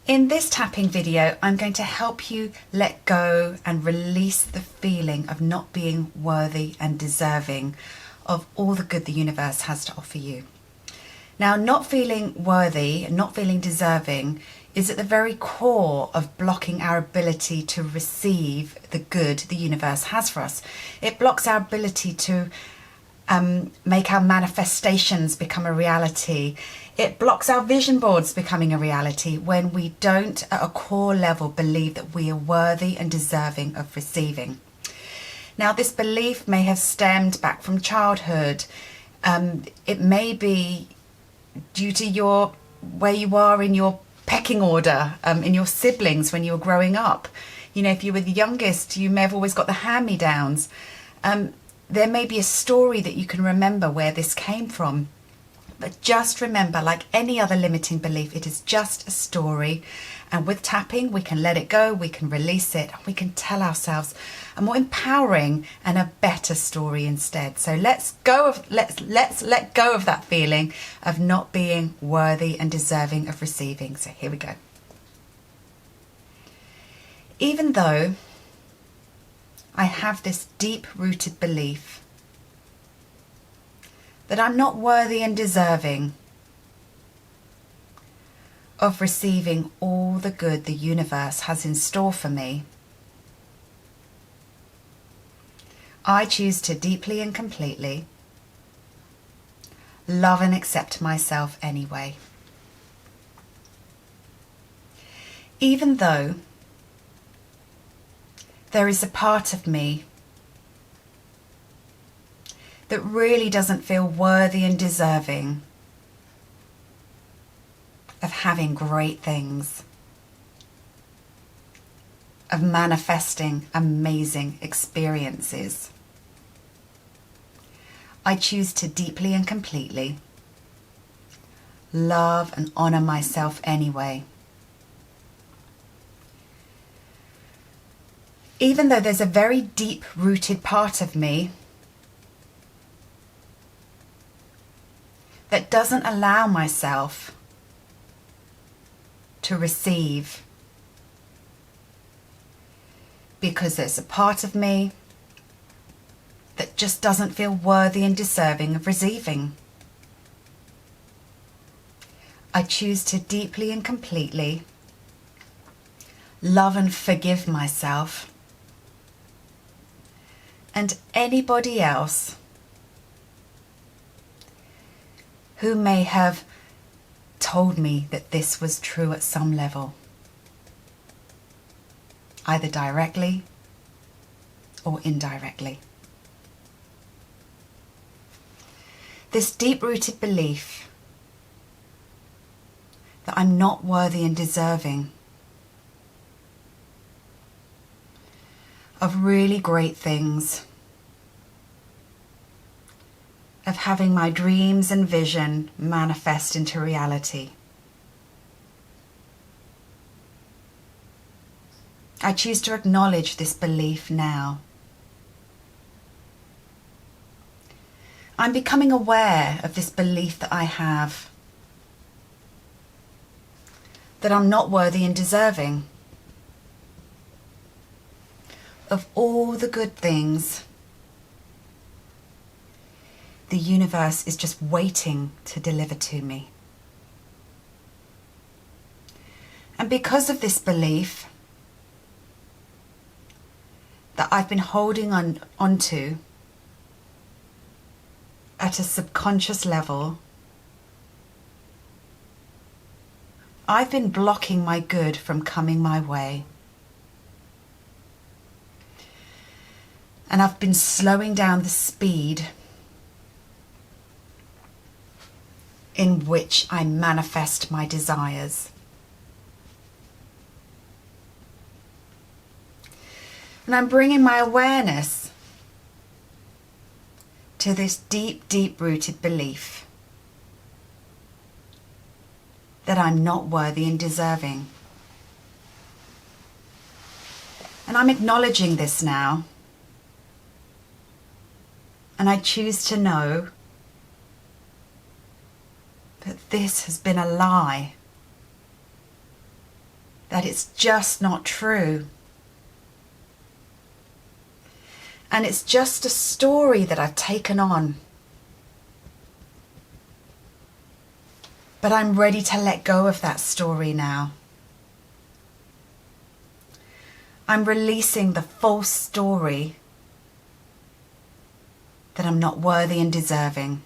In this tapping video, I'm going to help you let go and release the feeling of not being worthy and deserving of all the good the universe has to offer you. Now, not feeling worthy and not feeling deserving is at the very core of blocking our ability to receive the good the universe has for us. It blocks our ability to make our manifestations become a reality. It blocks our vision boards becoming a reality when we don't, at a core level, believe that we are worthy and deserving of receiving. Now, this belief may have stemmed back from childhood. It may be due to where you are in your pecking order, in your siblings when you were growing up. You know, if you were the youngest, you may have always got the hand-me-downs. There may be a story that you can remember where this came from. But just remember, like any other limiting belief, it is just a story. And with tapping, we can let it go, we can release it, and we can tell ourselves a more empowering and a better story instead. So let's let go of that feeling of not being worthy and deserving of receiving. So here we go. Even though I have this deep-rooted belief that I'm not worthy and deserving of receiving all the good the universe has in store for me, I choose to deeply and completely love and accept myself anyway. Even though there is a part of me that really doesn't feel worthy and deserving of having great things, of manifesting amazing experiences. I choose to deeply and completely love and honor myself anyway. Even though there's a very deep-rooted part of me that doesn't allow myself to receive, because there's a part of me that just doesn't feel worthy and deserving of receiving. I choose to deeply and completely love and forgive myself and anybody else who may have told me that this was true at some level, either directly or indirectly. This deep-rooted belief that I'm not worthy and deserving of really great things, of having my dreams and vision manifest into reality. I choose to acknowledge this belief now. I'm becoming aware of this belief that I have, that I'm not worthy and deserving of all the good things the universe is just waiting to deliver to me. And because of this belief that I've been holding onto at a subconscious level, I've been blocking my good from coming my way. And I've been slowing down the speed in which I manifest my desires. And I'm bringing my awareness to this deep, deep-rooted belief that I'm not worthy and deserving. And I'm acknowledging this now. And I choose to know that this has been a lie that it's just not true. And it's just a story that I've taken on. But I'm ready to let go of that story now. I'm releasing the false story that I'm not worthy and deserving.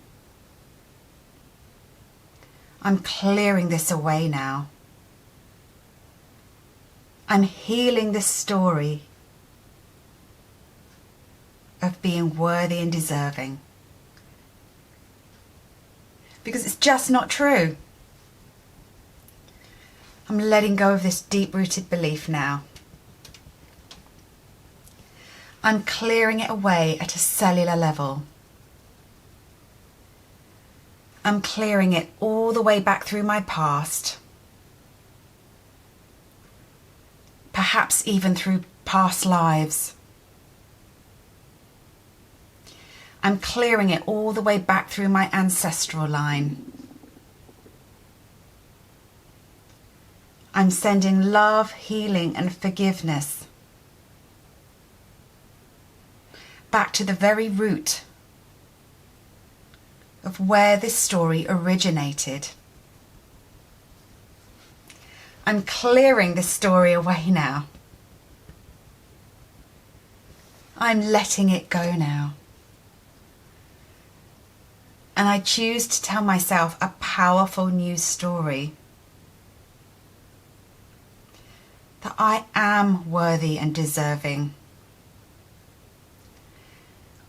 I'm clearing this away now. I'm healing this story of being worthy and deserving. Because it's just not true. I'm letting go of this deep-rooted belief now. I'm clearing it away at a cellular level. I'm clearing it all the way back through my past. Perhaps even through past lives. I'm clearing it all the way back through my ancestral line. I'm sending love, healing, and forgiveness back to the very root of where this story originated. I'm clearing this story away now. I'm letting it go now. And I choose to tell myself a powerful new story. That I am worthy and deserving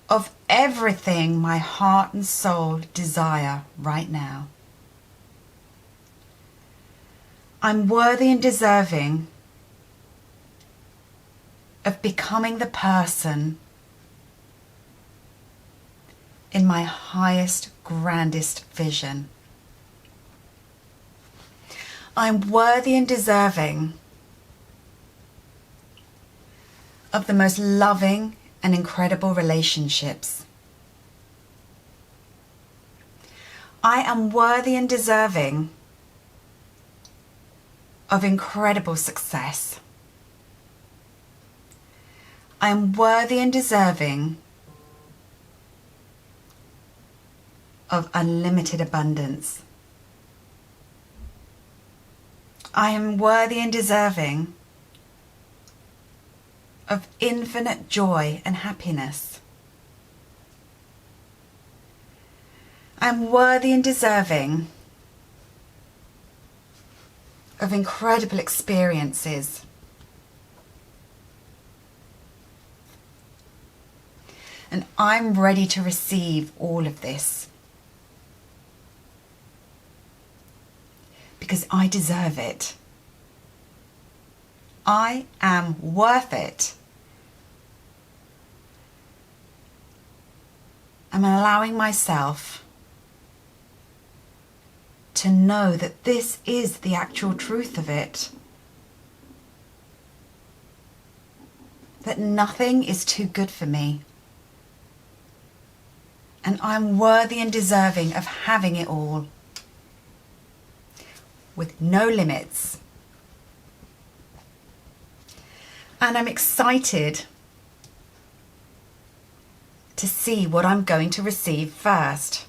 of everything my heart and soul desire right now. I'm worthy and deserving of becoming the person in my highest, grandest vision. I'm worthy and deserving of the most loving and incredible relationships. I am worthy and deserving of incredible success. I am worthy and deserving of unlimited abundance. I am worthy and deserving of infinite joy and happiness. I'm worthy and deserving of incredible experiences. And I'm ready to receive all of this. Because I deserve it. I am worth it. I'm allowing myself to know that this is the actual truth of it. That nothing is too good for me. And I'm worthy and deserving of having it all. With no limits. And I'm excited to see what I'm going to receive first.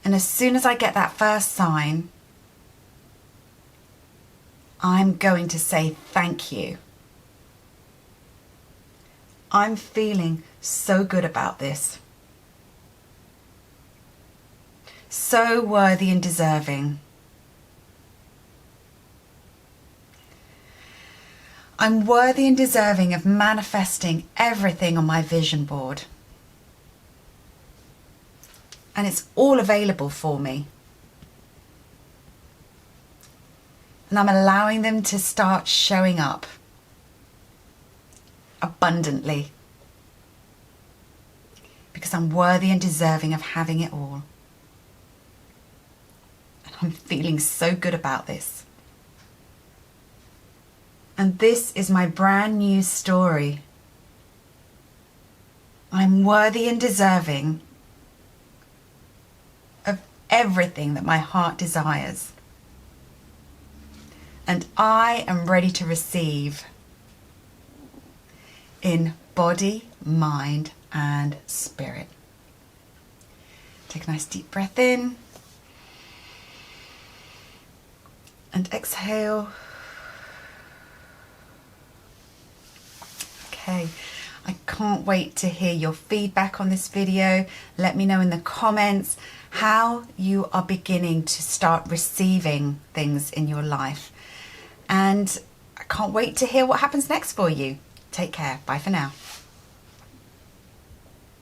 And as soon as I get that first sign, I'm going to say thank you. I'm feeling so good about this. So worthy and deserving. I'm worthy and deserving of manifesting everything on my vision board. And it's all available for me. And I'm allowing them to start showing up abundantly. Because I'm worthy and deserving of having it all. And I'm feeling so good about this. And this is my brand new story. I'm worthy and deserving of everything that my heart desires. And I am ready to receive in body, mind, and spirit. Take a nice deep breath in and exhale. Okay, I can't wait to hear your feedback on this video. Let me know in the comments how you are beginning to start receiving things in your life. And I can't wait to hear what happens next for you. Take care. Bye for now.